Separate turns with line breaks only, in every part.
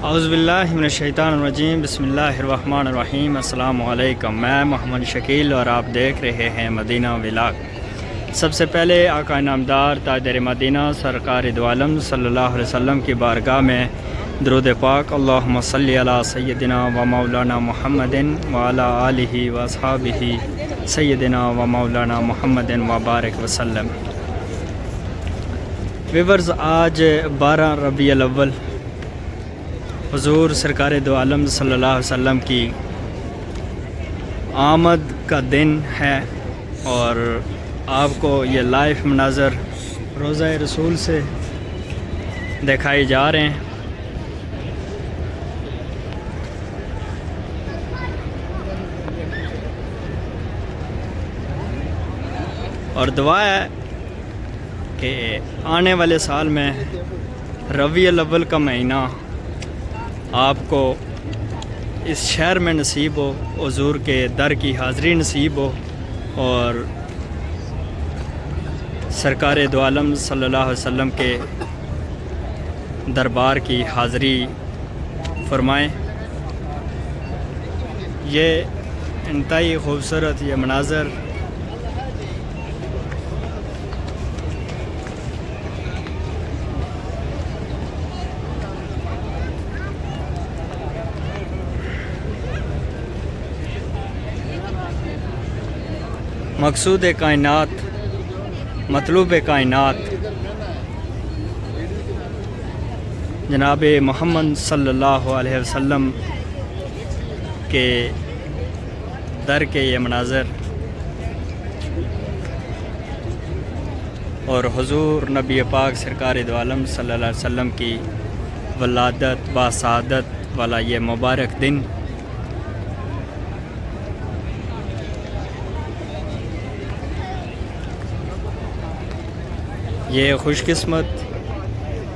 औज़ुबिल्लाहिमिनश्शैतानिर्रजीम बिस्मिल्लाहिर्रहमानिर्रहीम। अस्सलामु अलैकुम। मैं मोहम्मद शकील और आप देख रहे हैं मदीना व्लॉग। सबसे पहले आका नामदार ताजदार मदीना सरकार दो आलम सल्लल्लाहु अलैहि वसल्लम की बारगाह में दुरूद पाक अल्लाहुम्मा सल्ली अला सय्यदिना व मौलाना मुहम्मदिन व अला आलिहि व अस्हाबिहि सय्यदिना व मौलाना मुहम्मदिन व बारिक वसल्लम। व्यूअर्स, आज 12 रबीउल अव्वल हुज़ूर सरकार दो आलम सल्लल्लाहु अलैहि वसल्लम की आमद का दिन है और आपको ये लाइव मनाज़र रोज़ा रसूल से दिखाए जा रहे हैं। और दुआ है कि आने वाले साल में रबीउल अव्वल का महीना आपको इस शहर में नसीब हो, हुज़ूर के दर की हाज़िरी नसीब हो और सरकार दो आलम सल्लल्लाहु अलैहि वसल्लम के दरबार की हाज़िरी फरमाएं। ये इंतहाई खूबसूरत ये मनाज़र मकसूद कायनात मतलूब कायनात जनाब मोहम्मद सल्लल्लाहु अलैहि वसल्लम के दर के ये मनाज़र और हुज़ूर नबी पाक सरकार दो आलम सल्लल्लाहु अलैहि वसल्लम की वलादत बासादत वाला ये मुबारक दिन ये खुशकिस्मत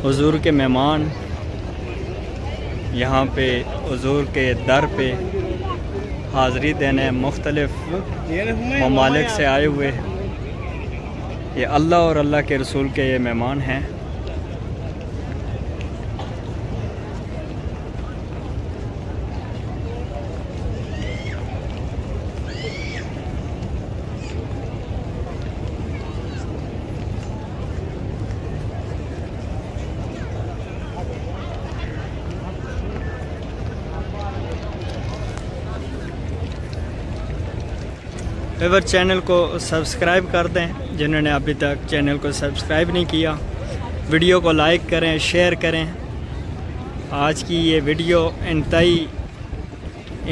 हुज़ूर के मेहमान यहाँ पे हुज़ूर के दर पे हाज़िरी देने मुख्तलिफ़ ममालिक से आए हुए ये अल्लाह और अल्लाह के रसूल के ये मेहमान हैं। व्यूअर, चैनल को सब्सक्राइब कर दें जिन्होंने अभी तक चैनल को सब्सक्राइब नहीं किया। वीडियो को लाइक करें, शेयर करें। आज की ये वीडियो इंतहाई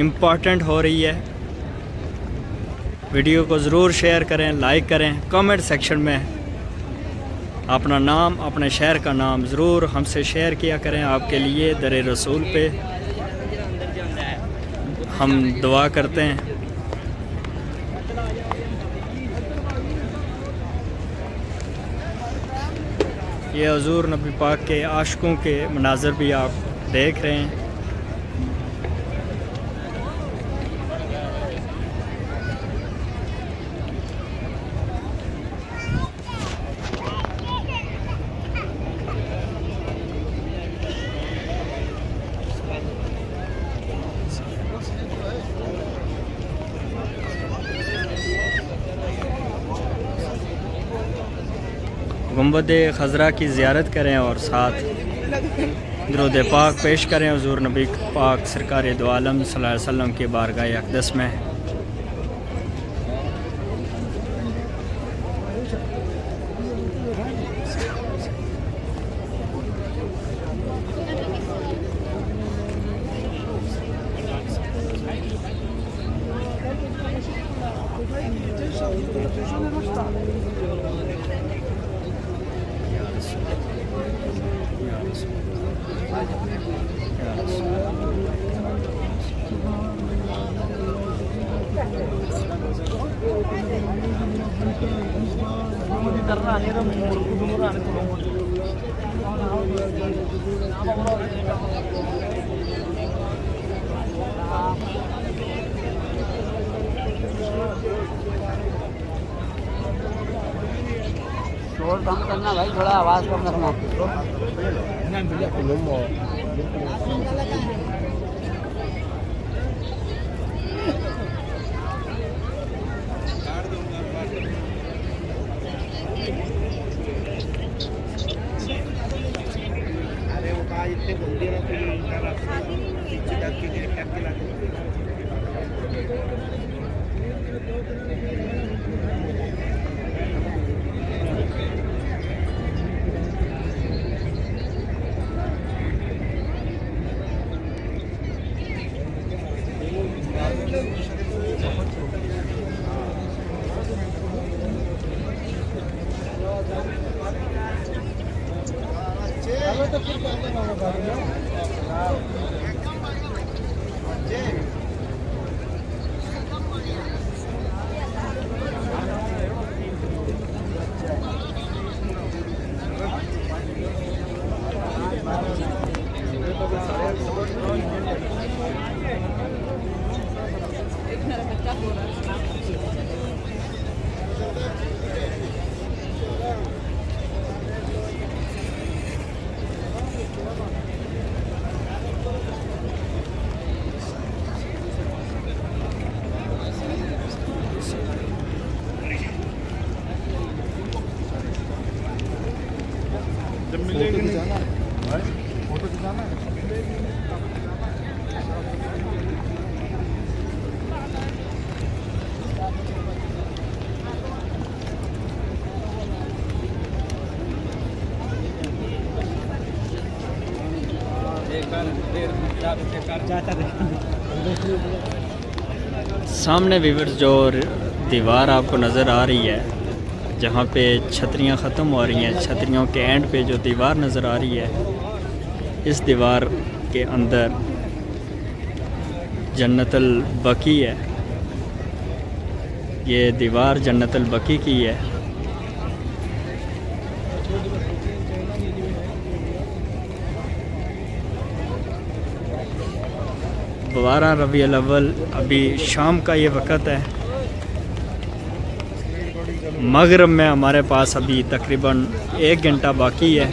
इम्पॉर्टेंट हो रही है। वीडियो को ज़रूर शेयर करें, लाइक करें। कमेंट सेक्शन में अपना नाम, अपने शहर का नाम ज़रूर हमसे शेयर किया करें। आपके लिए दर रसूल पे हम दुआ करते हैं। ये हुज़ूर नबी पाक के आशिकों के मनाज़र भी आप देख रहे हैं। गुंबद खज़रा की ज़ियारत करें और साथ दुरूद पाक पेश करें हुज़ूर नबी पाक सरकार दो आलम सल्लल्लाहु अलैहि वसल्लम की बारगाह अक़दस में।
और कम करना भाई, थोड़ा आवाज़ कम रखना।
अरे वो कहा इतने बंदे ना कोई उनका रास्ता पीछे जाके गए टैप के लाते फोटो खिंचाना है।
सामने व्यूअर्स जो दीवार आपको नज़र आ रही है, जहाँ पे छतरियाँ ख़त्म हो रही हैं, छतरियों के एंड पे जो दीवार नज़र आ रही है, इस दीवार के अंदर जन्नतुल बकी है। ये दीवार जन्नतुल बकी की है। 12 रबीउल अव्वल, अभी शाम का ये वक़्त है। मगरिब में हमारे पास अभी तकरीबन 1 घंटा बाकी है।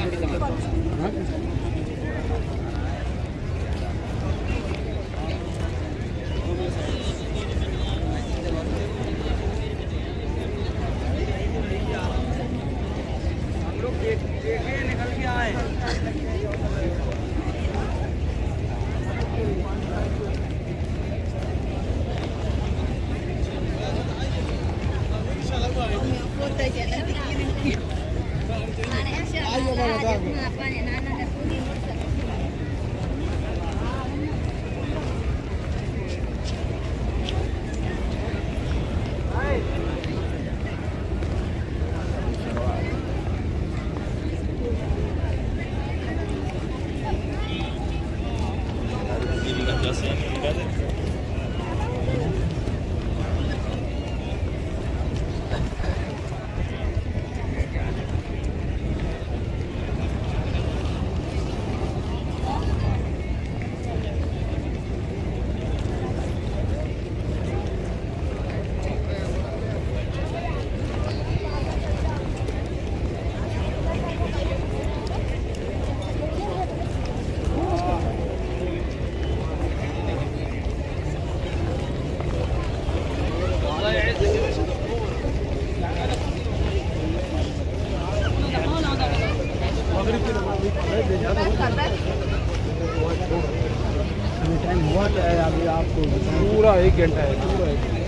टाइम हुआ क्या है अभी आपको? पूरा 1 घंटा है, पूरा 1 घंटा।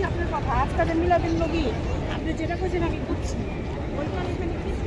আপনার কথা আজকাল মিলাদের নবী আপনি যেটা করছেন আমি বুঝছি ওইটা এখানে কিছু